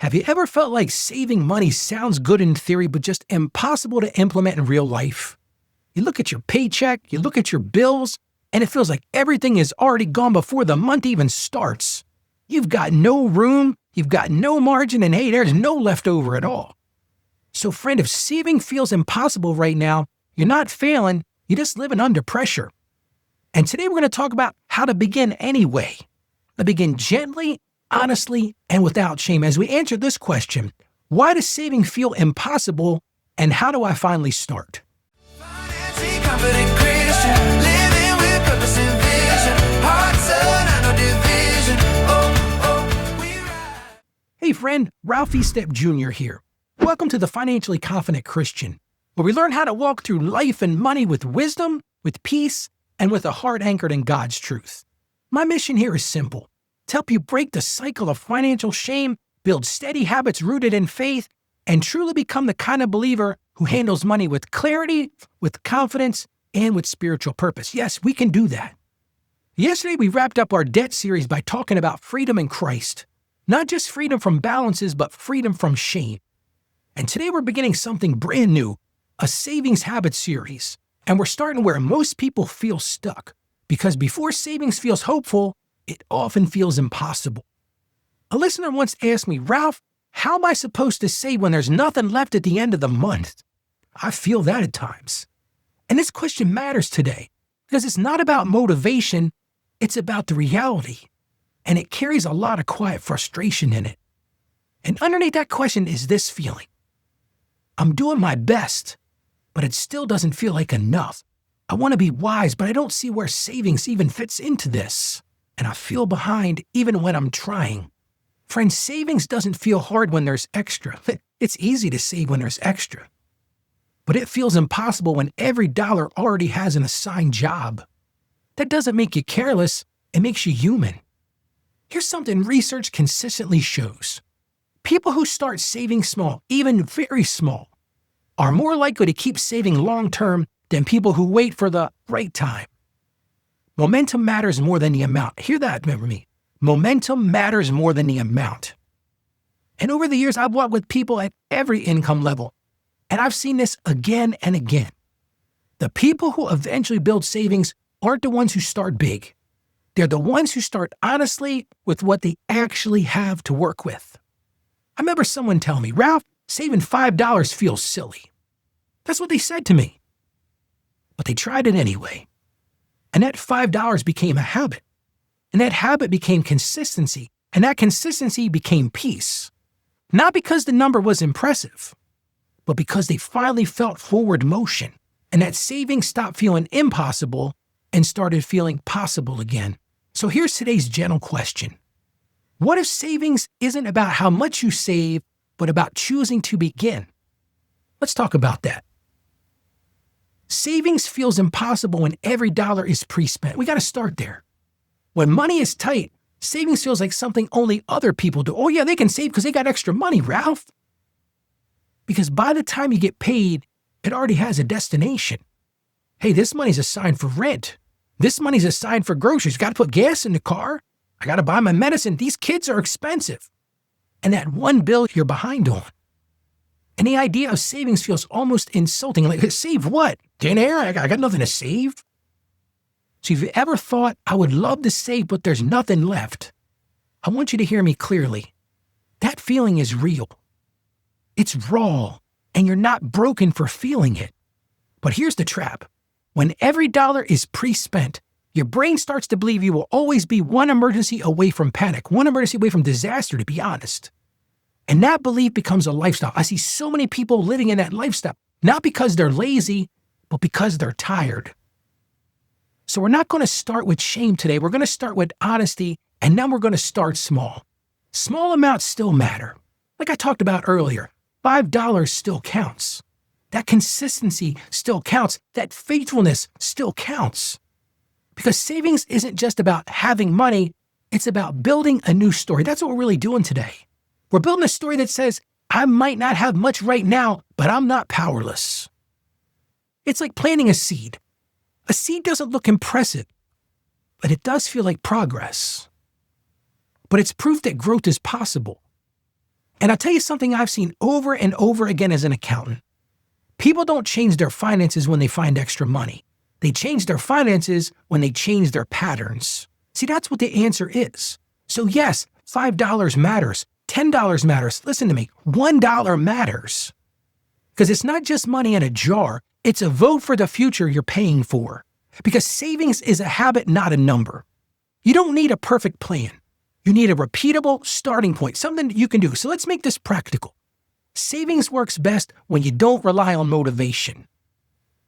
Have you ever felt like saving money sounds good in theory, but just impossible to implement in real life? You look at your paycheck, you look at your bills, and it feels like everything is already gone before the month even starts. You've got no room, you've got no margin, and hey, there's no leftover at all. So friend, if saving feels impossible right now, you're not failing, you're just living under pressure. And today we're going to talk about how to begin anyway. To begin gently, honestly, and without shame as we answer this question: why does saving feel impossible, and how do I finally start? Hey friend, Ralphie Step Jr. here. Welcome to the Financially Confident Christian, where we learn how to walk through life and money with wisdom, with peace, and with a heart anchored in God's truth. My mission here is simple: to help you break the cycle of financial shame, build steady habits rooted in faith, and truly become the kind of believer who handles money with clarity, with confidence, and with spiritual purpose. Yes, we can do that. Yesterday, we wrapped up our debt series by talking about freedom in Christ. Not just freedom from balances, but freedom from shame. And today we're beginning something brand new, a savings habit series. And we're starting where most people feel stuck, because before savings feels hopeful, it often feels impossible. A listener once asked me, "Ralph, how am I supposed to save when there's nothing left at the end of the month?" I feel that at times. And this question matters today, because it's not about motivation, it's about the reality. And it carries a lot of quiet frustration in it. And underneath that question is this feeling: I'm doing my best, but it still doesn't feel like enough. I want to be wise, but I don't see where savings even fits into this. And I feel behind even when I'm trying. Friends, savings doesn't feel hard when there's extra. It's easy to save when there's extra. But it feels impossible when every dollar already has an assigned job. That doesn't make you careless, it makes you human. Here's something research consistently shows. People who start saving small, even very small, are more likely to keep saving long-term than people who wait for the right time. Momentum matters more than the amount. Hear that, remember me. Momentum matters more than the amount. And over the years, I've walked with people at every income level, and I've seen this again and again. The people who eventually build savings aren't the ones who start big. They're the ones who start honestly with what they actually have to work with. I remember someone telling me, "Ralph, saving $5 feels silly." That's what they said to me. But they tried it anyway. And that $5 became a habit. And that habit became consistency. And that consistency became peace. Not because the number was impressive, but because they finally felt forward motion. And that saving stopped feeling impossible and started feeling possible again. So here's today's gentle question: what if savings isn't about how much you save, but about choosing to begin? Let's talk about that. Savings feels impossible when every dollar is pre-spent. We got to start there. When money is tight, savings feels like something only other people do. Oh yeah, they can save because they got extra money, Ralph. Because by the time you get paid, it already has a destination. Hey, this money's assigned for rent. This money's assigned for groceries. Got to put gas in the car. I got to buy my medicine. These kids are expensive. And that one bill you're behind on. And the idea of savings feels almost insulting. Like, save what? Thin air? I got nothing to save. So if you ever thought, I would love to save, but there's nothing left, I want you to hear me clearly. That feeling is real. It's raw, and you're not broken for feeling it. But here's the trap. When every dollar is pre-spent, your brain starts to believe you will always be one emergency away from panic, one emergency away from disaster, to be honest. And that belief becomes a lifestyle. I see so many people living in that lifestyle, not because they're lazy, but because they're tired. So we're not going to start with shame today. We're going to start with honesty, and then we're going to start small. Small amounts still matter. Like I talked about earlier, $5 still counts. That consistency still counts. That faithfulness still counts. Because savings isn't just about having money, it's about building a new story. That's what we're really doing today. We're building a story that says, I might not have much right now, but I'm not powerless. It's like planting a seed. A seed doesn't look impressive, but it does feel like progress. But it's proof that growth is possible. And I'll tell you something I've seen over and over again as an accountant. People don't change their finances when they find extra money. They change their finances when they change their patterns. See, that's what the answer is. So yes, $5 matters. $10 matters. Listen to me, $1 matters. Because it's not just money in a jar, it's a vote for the future you're paying for. Because savings is a habit, not a number. You don't need a perfect plan. You need a repeatable starting point, something that you can do. So let's make this practical. Savings works best when you don't rely on motivation.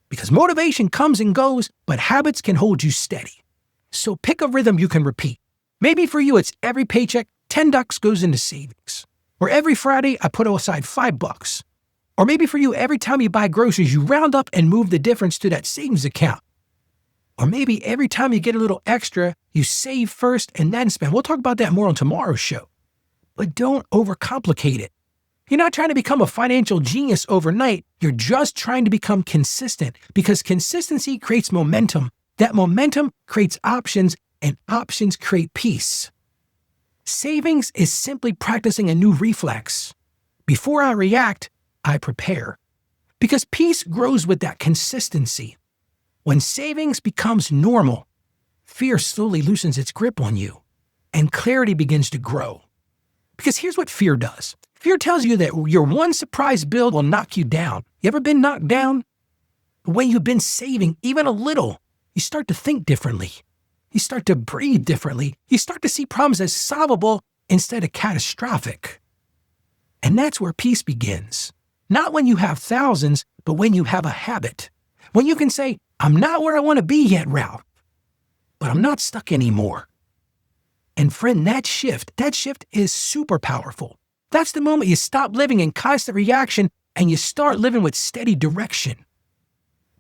Because motivation comes and goes, but habits can hold you steady. So pick a rhythm you can repeat. Maybe for you, it's every paycheck, $10 goes into savings. Or every Friday, I put aside $5. Or maybe for you, every time you buy groceries, you round up and move the difference to that savings account. Or maybe every time you get a little extra, you save first and then spend. We'll talk about that more on tomorrow's show. But don't overcomplicate it. You're not trying to become a financial genius overnight. You're just trying to become consistent, because consistency creates momentum. That momentum creates options, and options create peace. Savings is simply practicing a new reflex. Before I react, I prepare. Because peace grows with that consistency. When savings becomes normal, fear slowly loosens its grip on you, and clarity begins to grow. Because here's what fear does. Fear tells you that your one surprise bill will knock you down. You ever been knocked down? When you've been saving even a little, you start to think differently. You start to breathe differently. You start to see problems as solvable instead of catastrophic. And that's where peace begins. Not when you have thousands, but when you have a habit. When you can say, I'm not where I want to be yet, Ralph, but I'm not stuck anymore. And friend, that shift is super powerful. That's the moment you stop living in constant reaction and you start living with steady direction.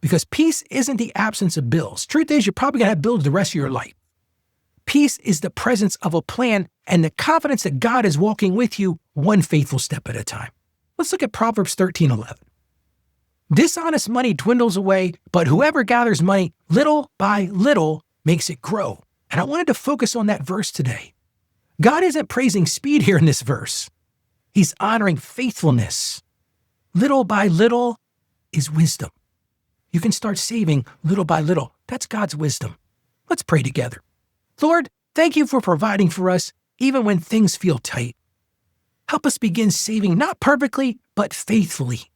Because peace isn't the absence of bills. Truth is, you're probably going to have bills the rest of your life. Peace is the presence of a plan and the confidence that God is walking with you one faithful step at a time. Let's look at Proverbs 13:11. Dishonest money dwindles away, but whoever gathers money little by little makes it grow. And I wanted to focus on that verse today. God isn't praising speed here in this verse. He's honoring faithfulness. Little by little is wisdom. You can start saving little by little. That's God's wisdom. Let's pray together. Lord, thank you for providing for us even when things feel tight. Help us begin saving not perfectly, but faithfully.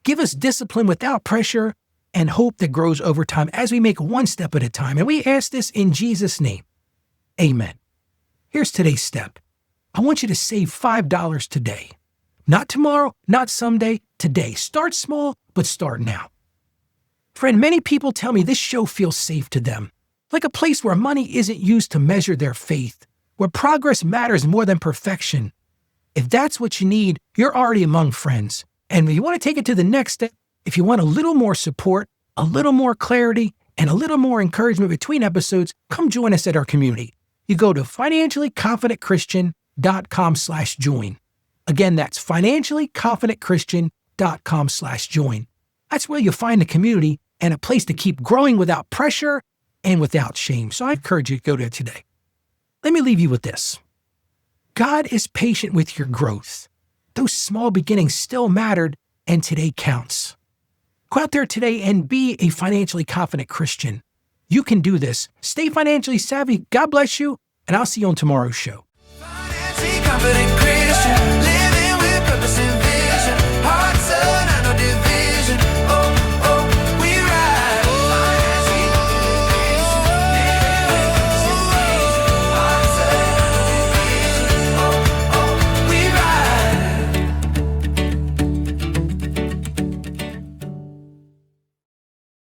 Give us discipline without pressure and hope that grows over time as we make one step at a time. And we ask this in Jesus' name. Amen. Here's today's step. I want you to save $5 today. Not tomorrow, not someday, today. Start small, but start now. Friend, many people tell me this show feels safe to them, like a place where money isn't used to measure their faith, where progress matters more than perfection. If that's what you need, you're already among friends. And if you want to take it to the next step, if you want a little more support, a little more clarity, and a little more encouragement between episodes, come join us at our community. You go to financiallyconfidentchristian.com/join. Again, that's financiallyconfidentchristian.com/join. That's where you'll find a community and a place to keep growing without pressure and without shame. So I encourage you to go there today. Let me leave you with this. God is patient with your growth. Those small beginnings still mattered, and today counts. Go out there today and be a financially confident Christian. You can do this. Stay financially savvy. God bless you, and I'll see you on tomorrow's show. Financially confident Christian.